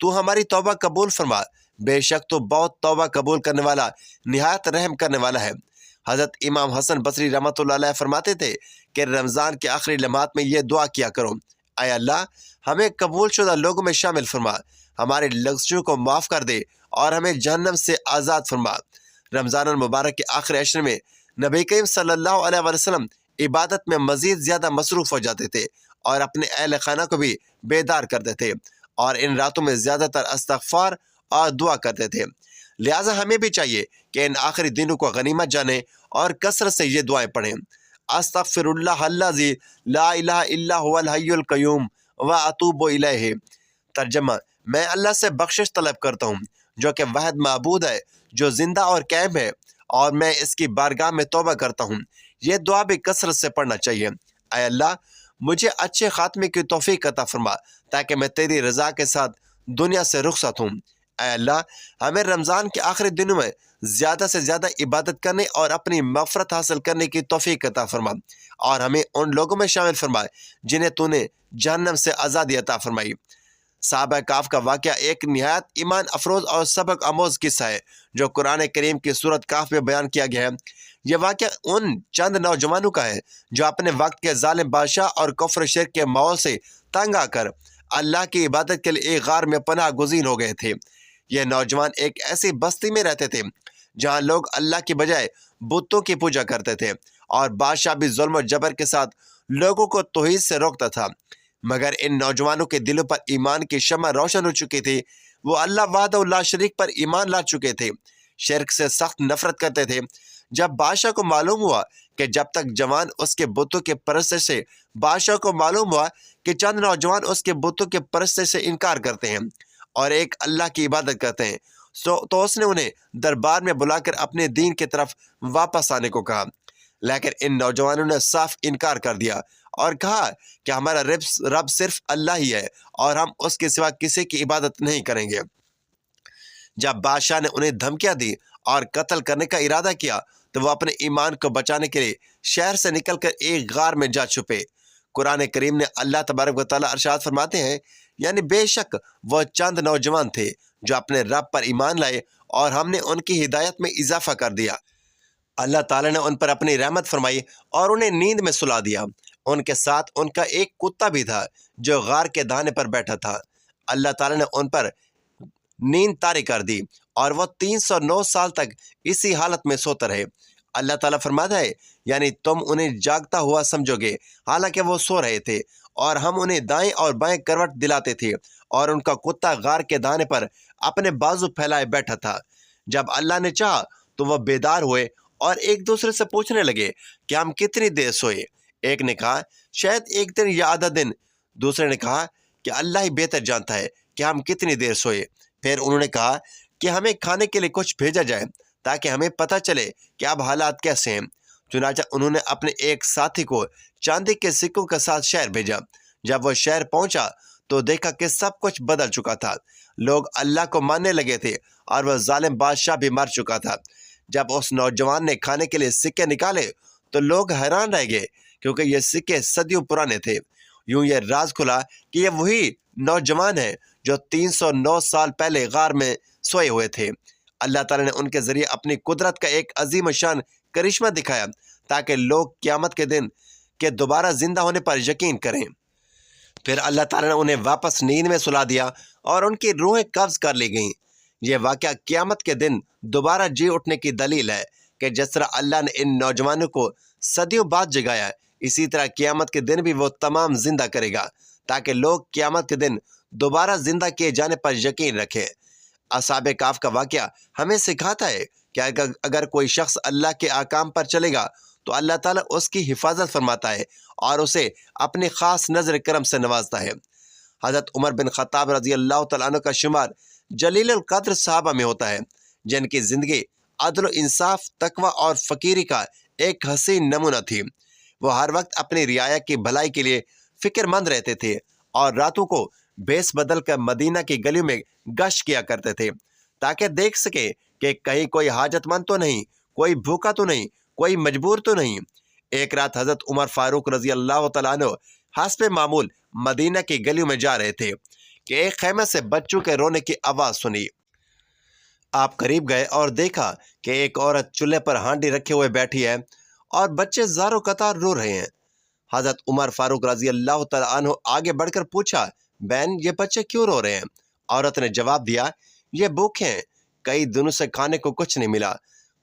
تو ہماری توبہ قبول فرما، بے شک تو بہت توبہ قبول کرنے والا، نہایت رحم کرنے والا ہے۔ حضرت امام حسن بصری رحمۃ اللہ علیہ فرماتے تھے کہ رمضان کے آخری لمحات میں یہ دعا کیا کرو: اے اللہ، ہمیں قبول شدہ لوگوں میں شامل فرما، ہمارے لغزشوں کو معاف کر دے اور ہمیں جہنم سے آزاد فرما۔ رمضان المبارک کے آخری عشر میں نبی کریم صلی اللہ علیہ وسلم عبادت میں مزید زیادہ مصروف ہو جاتے تھے اور اپنے اہل خانہ کو بھی بیدار کرتے تھے، اور ان راتوں میں زیادہ تر استغفار اور دعا کرتے تھے۔ لہٰذا ہمیں بھی چاہیے کہ ان آخری دنوں کو غنیمت جانیں اور کثرت سے یہ دعائیں پڑھیں: استغفر اللہ الذی لا الہ الا هو الحی القیوم واتوب الیہ۔ ترجمہ: میں اللہ سے بخشش طلب کرتا ہوں جو کہ واحد معبود ہے، جو زندہ اور قائم ہے، اور میں اس کی بارگاہ میں توبہ کرتا ہوں۔ یہ دعا بھی کثرت سے پڑھنا چاہیے: اے اللہ، مجھے اچھے خاتمے کی توفیق عطا فرما تاکہ میں تیری رضا کے ساتھ دنیا سے رخصت ہوں۔ اے اللہ، ہمیں رمضان کے آخری دنوں میں زیادہ سے زیادہ عبادت کرنے اور اپنی مغفرت حاصل کرنے کی توفیق عطا فرما، اور ہمیں ان لوگوں میں شامل فرما جنہیں تو نے جہنم سے آزادی عطا فرمائی۔ صحابہ کہف کا واقعہ ایک نہایت ایمان افروز اور سبق آموز قصہ ہے جو قرآن کریم کی سورت کہف میں بیان کیا گیا ہے۔ یہ واقعہ ان چند نوجوانوں کا ہے جو اپنے وقت کے ظالم بادشاہ اور کفر و شرک کے ماحول سے تنگ آ کر اللہ کی عبادت کے لیے ایک غار میں پناہ گزین ہو گئے تھے۔ یہ نوجوان ایک ایسی بستی میں رہتے تھے جہاں لوگ اللہ کی بجائے بتوں کی پوجا کرتے تھے، اور بادشاہ بھی ظلم و جبر کے ساتھ لوگوں کو توحید سے روکتا تھا۔ مگر ان نوجوانوں کے دلوں پر ایمان کی شمع روشن ہو چکی تھی۔ وہ اللہ وحدہ لا شریک پر ایمان لا چکے تھے، شرک سے سخت نفرت کرتے تھے۔ جب بادشاہ کو معلوم ہوا کہ جب تک جوان اس کے بتوں کے پرستش سے بادشاہ کو معلوم ہوا کہ چند نوجوان اس کے بتوں کے پرستش سے انکار کرتے ہیں اور ایک اللہ کی عبادت کرتے ہیں، تو اس نے انہیں دربار میں بلا کر اپنے دین کی طرف واپس آنے کو کہا۔ لیکن ان نوجوانوں نے صاف انکار کر دیا اور کہا کہ ہمارا رب صرف اللہ ہی ہے اور ہم اس کے سوا کسی کی عبادت نہیں کریں گے۔ جب بادشاہ نے انہیں دھمکیاں دی اور قتل کرنے کا ارادہ کیا تو وہ اپنے ایمان کو بچانے کے لیے شہر سے نکل کر ایک غار میں جا چھپے۔ قرآن کریم نے اللہ تبارک و تعالیٰ ارشاد فرماتے ہیں، یعنی بے شک وہ چند نوجوان تھے جو اپنے رب پر ایمان لائے اور ہم نے ان کی ہدایت میں اضافہ کر دیا۔ اللہ تعالیٰ نے ان پر اپنی رحمت فرمائی اور انہیں نیند میں سلا دیا۔ ان کے ساتھ ان کا ایک کتا بھی تھا جو غار کے دانے پر بیٹھا تھا۔ اللہ تعالیٰ نے ان پر نیند طاری کر دی اور وہ 309 سال تک اسی حالت میں سوتے رہے۔ اللہ تعالیٰ فرماتا ہے، یعنی تم انہیں جاگتا ہوا سمجھو گے حالانکہ وہ سو رہے تھے، اور ہم انہیں دائیں اور بائیں کروٹ دلاتے تھے، اور ان کا کتا غار کے دانے پر اپنے بازو پھیلائے بیٹھا تھا۔ جب اللہ نے چاہا تو وہ بیدار ہوئے اور ایک دوسرے سے پوچھنے لگے کہ ہم کتنی دیر سوئے۔ ایک نے کہا شاید ایک دن یا آدھا دن، دوسرے نے کہا کہ اللہ ہی بہتر جانتا ہے کہ ہم کتنی دیر سوئے۔ پھر انہوں نے کہا کہ ہمیں کھانے کے لیے کچھ بھیجا جائے تاکہ ہمیں پتہ چلے کہ اب حالات کیسے ہیں۔ چنانچہ انہوں نے اپنے ایک ساتھی کو چاندی کے سکوں کے ساتھ شہر بھیجا۔ جب وہ شہر پہنچا تو دیکھا کہ سب کچھ بدل چکا تھا، لوگ اللہ کو ماننے لگے تھے اور وہ ظالم بادشاہ بھی مر چکا تھا۔ جب اس نوجوان نے کھانے کے لیے سکے نکالے تو لوگ حیران رہ گئے کیونکہ یہ سکے صدیوں پرانے تھے۔ یوں یہ راز کھلا کہ یہ وہی نوجوان ہے جو 309 سال پہلے غار میں سوئے ہوئے تھے۔ اللہ تعالیٰ نے ان کے ذریعے اپنی قدرت کا ایک عظیم شان کرشمہ دکھایا تاکہ لوگ قیامت کے دن کے دوبارہ زندہ ہونے پر یقین کریں۔ پھر اللہ تعالیٰ نے انہیں واپس نیند میں سلا دیا اور ان کی روحیں قبض کر لی گئیں۔ یہ واقعہ قیامت کے دن دوبارہ جی اٹھنے کی دلیل ہے کہ جس طرح اللہ نے ان نوجوانوں کو صدیوں بعد جگایا، اسی طرح قیامت کے دن بھی وہ تمام زندہ کرے گا تاکہ لوگ قیامت کے دن دوبارہ زندہ کیے جانے پر یقین رکھیں۔ اصحاب کہف کا واقعہ ہمیں سکھاتا ہے کہ اگر کوئی شخص اللہ کے احکام پر چلے گا تو اللہ تعالیٰ اس کی حفاظت فرماتا ہے اور اسے اپنی خاص نظر کرم سے نوازتا ہے۔ حضرت عمر بن خطاب رضی اللہ تعالیٰ عنہ کا شمار جلیل القدر صحابہ میں ہوتا ہے جن کی زندگی عدل و انصاف، تقوی اور فقیری کا ایک حسین نمونہ تھی۔ وہ ہر وقت اپنی رعایا کی بھلائی کے لیے فکر مند رہتے تھے اور راتوں کو بھیس بدل کر مدینہ کی گلیوں میں گشت کیا کرتے تھے تاکہ دیکھ سکے کہ کہیں کوئی حاجت مند تو نہیں، کوئی بھوکا تو نہیں، کوئی مجبور تو نہیں۔ ایک رات حضرت عمر فاروق رضی اللہ تعالیٰ عنہ حسب معمول مدینہ کی گلیوں میں جا رہے تھے کہ ایک خیمے سے بچوں کے رونے کی آواز سنی۔ آپ قریب گئے اور دیکھا کہ ایک عورت چولہے پر ہانڈی رکھے ہوئے بیٹھی ہے اور بچے زاروں قطار رو رہے ہیں۔ حضرت عمر فاروق رضی اللہ تعالیٰ عنہ آگے بڑھ کر پوچھا، بہن یہ بچے کیوں رو رہے ہیں؟ عورت نے جواب دیا، یہ بھوکے ہیں، کئی دنوں سے کھانے کو کچھ نہیں ملا۔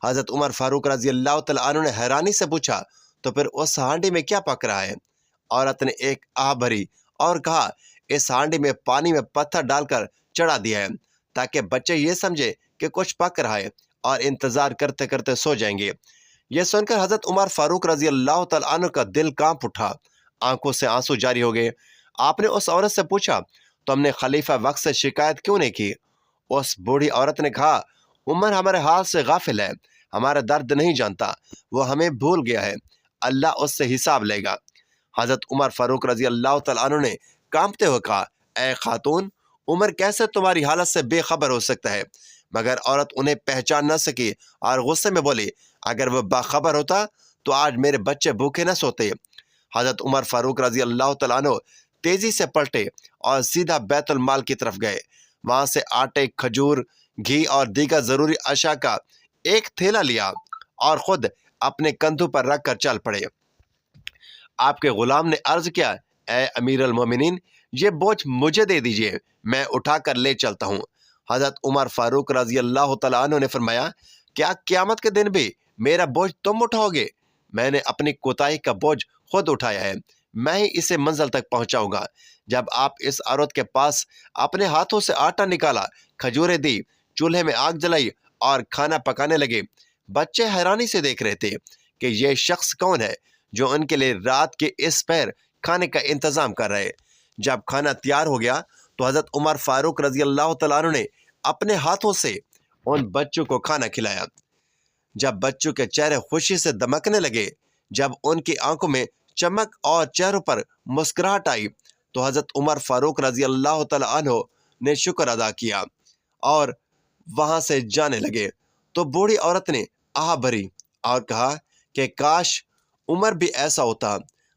حضرت عمر فاروق رضی اللہ تعالیٰ عنہ نے حیرانی سے پوچھا، تو پھر اس ہانڈی میں کیا پک رہا ہے؟ عورت نے ایک آہ بھری اور کہا، اس ہانڈی میں پانی میں پتھر ڈال کر چڑھا دیا ہے تاکہ بچے یہ سمجھے کہ کچھ پک رہا ہے اور انتظار کرتے کرتے سو جائیں گے۔ یہ سن کر حضرت عمر فاروق رضی اللہ تعالیٰ عنہ کا دل کانپ اٹھا، آنکھوں سے آنسو جاری ہو گئے۔ آپ نے اس عورت سے پوچھا، تم نے خلیفہ وقت سے شکایت کیوں نہیں کی؟ اس بوڑھی عورت نے کہا، عمر ہمارے حال سے غافل ہے، ہمارا درد نہیں جانتا، وہ ہمیں بھول گیا ہے، اللہ اس سے حساب لے گا۔ حضرت عمر فاروق رضی اللہ تعالیٰ عنہ نے کانپتے ہوئے کہا، اے خاتون، عمر کیسے تمہاری حالت سے بے خبر ہو سکتا ہے؟ مگر عورت انہیں پہچان نہ سکی اور غصے میں بولی، اگر وہ باخبر ہوتا تو آج میرے بچے بھوکے نہ سوتے۔ حضرت عمر فاروق رضی اللہ تعالیٰ عنہ تیزی سے پلٹے اور سیدھا بیت المال کی طرف گئے۔ وہاں سے آٹے، کھجور، گھی اور دیگر ضروری اشیاء کا ایک تھیلا لیا اور خود اپنے کندھوں پر رکھ کر چل پڑے۔ آپ کے غلام نے عرض کیا، اے امیر المومنین، یہ بوجھ مجھے دے دیجئے، میں اٹھا کر لے چلتا ہوں۔ حضرت عمر فاروق رضی اللہ تعالیٰ عنہ نے فرمایا، کیا قیامت کے دن بھی میرا بوجھ تم اٹھاؤ گے؟ میں نے اپنی کوتاہی کا بوجھ خود اٹھایا ہے، میں ہی اسے منزل تک پہنچاؤں گا۔ جب آپ اس عورت کے پاس اپنے ہاتھوں سے آٹا نکالا، کھجوریں دی، چولہے میں آگ جلائی اور کھانا پکانے لگے، بچے حیرانی سے دیکھ رہے تھے کہ یہ شخص کون ہے جو ان کے لیے رات کے اس پہر کھانے کا انتظام کر رہے۔ جب کھانا تیار ہو گیا تو حضرت عمر فاروق رضی اللہ تعالیٰ عنہ نے اپنے ہاتھوں سے ان بچوں کو کھانا کھلایا۔ جب بچوں کے چہرے خوشی سے دمکنے لگے، جب ان کی آنکھوں میں چمک اور چہروں پر مسکراہٹ آئی، تو حضرت عمر فاروق رضی اللہ تعالیٰ عنہ نے شکر ادا کیا اور وہاں سے جانے لگے تو بوڑھی عورت نے آہ بھری اور کہا کہ کاش عمر بھی ایسا ہوتا۔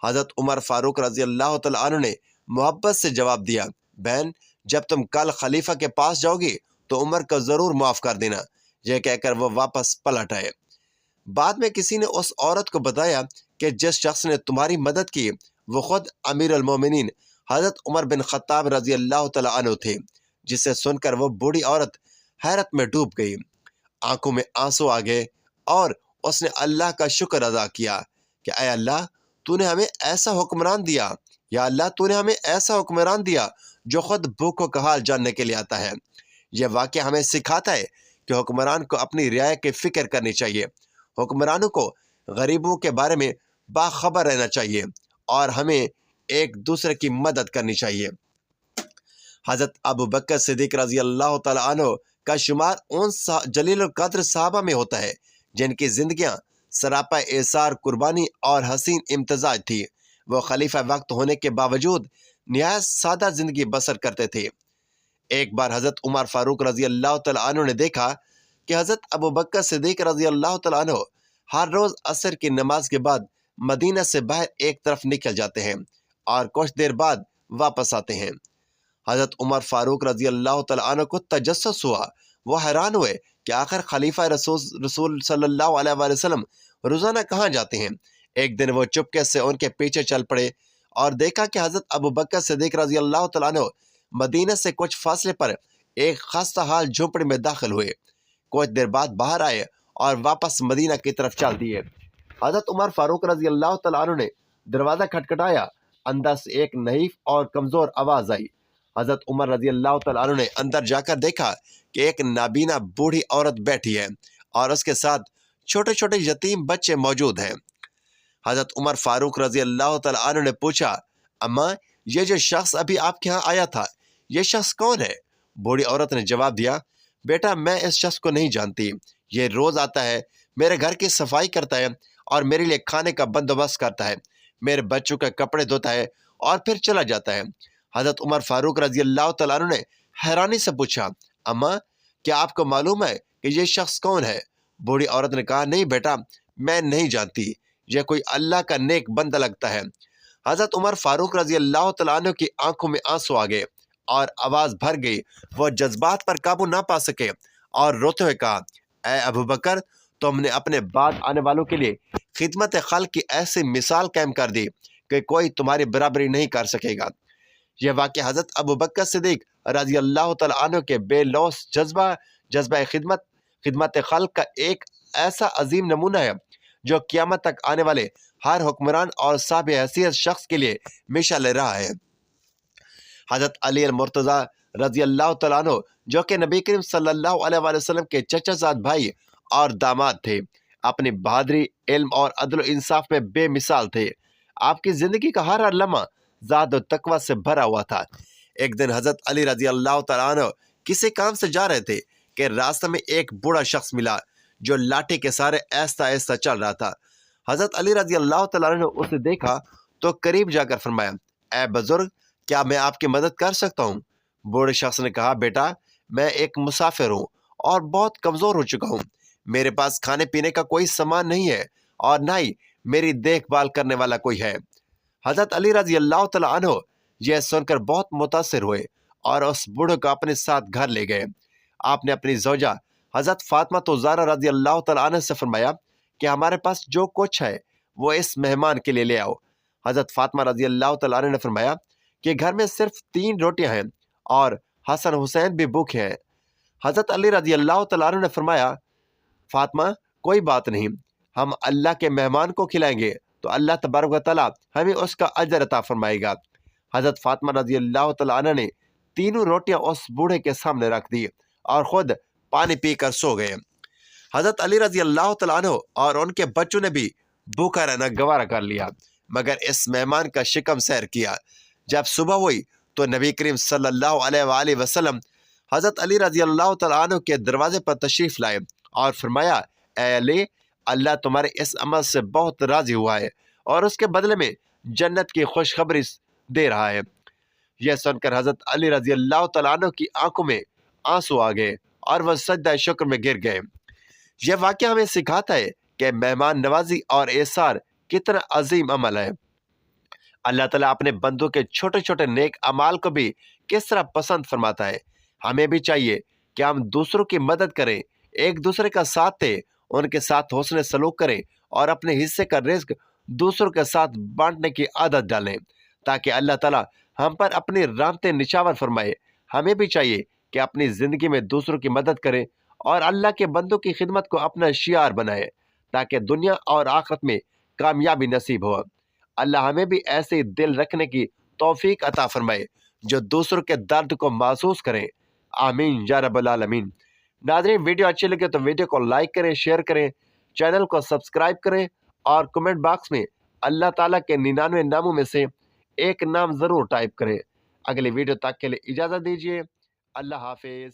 حضرت عمر فاروق رضی اللہ تعالیٰ عنہ نے محبت سے جواب دیا، بہن، جب تم کل خلیفہ کے پاس جاؤ گی تو عمر کو ضرور معاف کر دینا۔ یہ کہہ کر وہ واپس پلٹ آئے۔ بعد میں کسی نے اس عورت کو بتایا کہ جس شخص نے تمہاری مدد کی وہ خود امیر المومنین حضرت عمر بن خطاب رضی اللہ تعالیٰ عنہ تھے، جسے سن کر وہ بوڑھی عورت حیرت میں ڈوب گئی، آنکھوں میں آنسو آ گئے اور اس نے اللہ کا شکر ادا کیا کہ اے اللہ، تو نے ہمیں ایسا حکمران دیا، یا اللہ تو نے ہمیں ایسا حکمران دیا جو خود بھوکوں کا حال جاننے کے لیے آتا ہے۔ یہ واقعہ ہمیں سکھاتا ہے کہ حکمران کو اپنی رعایا کی فکر کرنی چاہیے، حکمرانوں کو غریبوں کے بارے میں باخبر رہنا چاہیے اور ہمیں ایک دوسرے کی مدد کرنی چاہیے۔ حضرت ابو بکر صدیق رضی اللہ تعالیٰ عنہ کا شمار ان جلیل القدر صحابہ میں ہوتا ہے جن کی زندگیاں سراپا ایثار، قربانی اور حسین امتزاج تھی۔ وہ خلیفہ وقت ہونے کے باوجود نہایت سادہ زندگی بسر کرتے تھے۔ ایک بار حضرت عمر فاروق رضی اللہ تعالیٰ عنہ نے دیکھا کہ حضرت ابو بکر صدیق رضی اللہ تعالیٰ عنہ ہر روز عصر کی نماز کے بعد مدینہ سے باہر ایک طرف نکل جاتے ہیں اور کچھ دیر بعد واپس آتے ہیں۔ حضرت عمر فاروق رضی اللہ تعالیٰ عنہ کو تجسس ہوا، وہ حیران ہوئے کہ آخر خلیفہ رسول صلی اللہ علیہ وآلہ وسلم روزانہ کہاں جاتے ہیں۔ ایک دن وہ چپکے سے ان کے پیچھے چل پڑے اور دیکھا کہ حضرت ابو بکر صدیق رضی اللہ تعالیٰ عنہ مدینہ سے کچھ فاصلے پر ایک خستہ حال جھونپڑی میں داخل ہوئے، کچھ دیر بعد باہر آئے اور واپس مدینہ کی طرف چل دیے۔ حضرت عمر فاروق رضی اللہ تعالیٰ عنہ نے دروازہ کھٹکھٹایا، اندر سے ایک نحیف اور کمزور آواز آئی۔ حضرت عمر رضی اللہ تعالیٰ عنہ نے اندر جا کر دیکھا کہ ایک نابینا بوڑھی عورت بیٹھی ہے اور اس کے ساتھ چھوٹے چھوٹے یتیم بچے موجود ہیں۔ حضرت عمر فاروق رضی اللہ تعالیٰ عنہ نے پوچھا، اماں، یہ جو شخص ابھی آپ کے ہاں آیا تھا، یہ شخص کون ہے؟ بوڑھی عورت نے جواب دیا، بیٹا، میں اس شخص کو نہیں جانتی، یہ روز آتا ہے، میرے گھر کی صفائی کرتا ہے اور میرے لیے کھانے کا بندوبست کرتا ہے، میرے بچوں کے کپڑے دھوتا ہے اور پھر چلا جاتا ہے۔ حضرت عمر فاروق رضی اللہ تعالیٰ عنہ نے حیرانی سے پوچھا، اماں، کیا آپ کو معلوم ہے کہ یہ شخص کون ہے؟ بوڑھی عورت نے کہا، نہیں بیٹا، میں نہیں جانتی، یہ کوئی اللہ کا نیک بندہ لگتا ہے۔ حضرت عمر فاروق رضی اللہ تعالیٰ عنہ کی آنکھوں میں آنسو آ گئے اور آواز بھر گئی۔ وہ جذبات پر قابو نہ پا سکے اور روتے ہوئے کہا، اے ابو بکر، تم نے اپنے بعد آنے والوں کے لیے خدمت خلق کی ایسی مثال قائم کر دی کہ کوئی تمہاری برابری نہیں کر سکے گا۔ یہ واقعہ حضرت ابو بکر صدیق رضی اللہ تعالیٰ عنہ کے بے لوث جذبہ خدمت خلق کا ایک ایسا عظیم نمونہ ہے جو قیامت تک آنے والے ہر حکمران اور صاحب حیثیت شخص کے لیے مثال لے رہا ہے۔ حضرت علی المرتضیٰ رضی اللہ تعالیٰ عنہ جو کہ نبی کریم صلی اللہ علیہ وآلہ وسلم کے چچا زاد بھائی اور داماد تھے، اپنی بہادری، علم اور عدل و انصاف میں بے مثال تھے۔ آپ کی زندگی کا ہر لمحہ زہد و تقوی سے بھرا ہوا تھا۔ ایک دن حضرت علی رضی اللہ تعالیٰ عنہ کسی کام سے جا رہے تھے کہ راستے میں ایک بوڑھا شخص ملا جو لاٹھی کے سہارے آہستہ آہستہ چل رہا تھا۔ حضرت علی رضی اللہ تعالیٰ عنہ نے اسے دیکھا تو قریب جا کر فرمایا، اے بزرگ، کیا میں آپ کی مدد کر سکتا ہوں؟ بوڑھے شخص نے کہا، بیٹا، میں ایک مسافر ہوں اور بہت کمزور ہو چکا ہوں۔ میرے پاس کھانے پینے کا کوئی سامان نہیں ہے اور نہ ہی میری دیکھ بھال کرنے والا کوئی ہے۔ حضرت علی رضی اللہ تعالیٰ عنہ یہ سن کر بہت متاثر ہوئے اور اس بوڑھے کو اپنے ساتھ گھر لے گئے۔ آپ نے اپنی زوجہ حضرت فاطمہ زہرا رضی اللہ تعالیٰ عنہ سے فرمایا کہ ہمارے پاس جو کچھ ہے وہ اس مہمان کے لیے لے آؤ۔ حضرت فاطمہ رضی اللہ تعالیٰ عنہ نے فرمایا کہ گھر میں صرف 3 روٹیاں ہیں اور حسن حسین بھی بھوکے ہیں۔ حضرت علی رضی اللہ تعالیٰ عنہ نے فرمایا، فاطمہ، کوئی بات نہیں، ہم اللہ کے مہمان کو کھلائیں گے تو اللہ تبارک و تعالیٰ ہمیں اس کا اجر عطا فرمائے گا۔ حضرت فاطمہ رضی اللہ تعالیٰ عنہ نے 3 روٹیاں اس بوڑھے کے سامنے رکھ دی اور خود پانی پی کر سو گئے۔ حضرت علی رضی اللہ تعالیٰ عنہ اور ان کے بچوں نے بھی بھوکا رہنا گوارا کر لیا، مگر اس مہمان کا شکم سیر کیا۔ جب صبح ہوئی تو نبی کریم صلی اللہ علیہ وآلہ وسلم حضرت علی رضی اللہ تعالیٰ عنہ کے دروازے پر تشریف لائے اور فرمایا، اے علی، اللہ تمہارے اس عمل سے بہت راضی ہوا ہے اور اس کے بدلے میں جنت کی خوشخبری دے رہا ہے۔ یہ سن کر حضرت علی رضی اللہ تعالیٰ عنہ کی آنکھوں میں آنسو آ گئے اور وہ سجدہ شکر میں گر گئے۔ یہ واقعہ ہمیں سکھاتا ہے کہ مہمان نوازی اور احسان کتنا عظیم عمل ہے۔ اللہ تعالیٰ اپنے بندوں کے چھوٹے چھوٹے نیک اعمال کو بھی کس طرح پسند فرماتا ہے۔ ہمیں بھی چاہیے کہ ہم دوسروں کی مدد کریں، ایک دوسرے کا ساتھ دیں، ان کے ساتھ حسن سلوک کریں اور اپنے حصے کا رزق دوسروں کے ساتھ بانٹنے کی عادت ڈالیں تاکہ اللہ تعالیٰ ہم پر اپنی رحمتیں نچھاور فرمائے۔ ہمیں بھی چاہیے کہ اپنی زندگی میں دوسروں کی مدد کریں اور اللہ کے بندوں کی خدمت کو اپنا شعار بنائے تاکہ دنیا اور آخرت میں کامیابی نصیب ہو۔ اللہ ہمیں بھی ایسے دل رکھنے کی توفیق عطا فرمائے جو دوسروں کے درد کو محسوس کریں۔ آمین یا رب العالمین۔ ناظرین، ویڈیو اچھی لگے تو ویڈیو کو لائک کریں، شیئر کریں، چینل کو سبسکرائب کریں اور کمنٹ باکس میں اللہ تعالیٰ کے 99 ناموں میں سے ایک نام ضرور ٹائپ کریں۔ اگلی ویڈیو تک کے لیے اجازت دیجیے۔ اللہ حافظ۔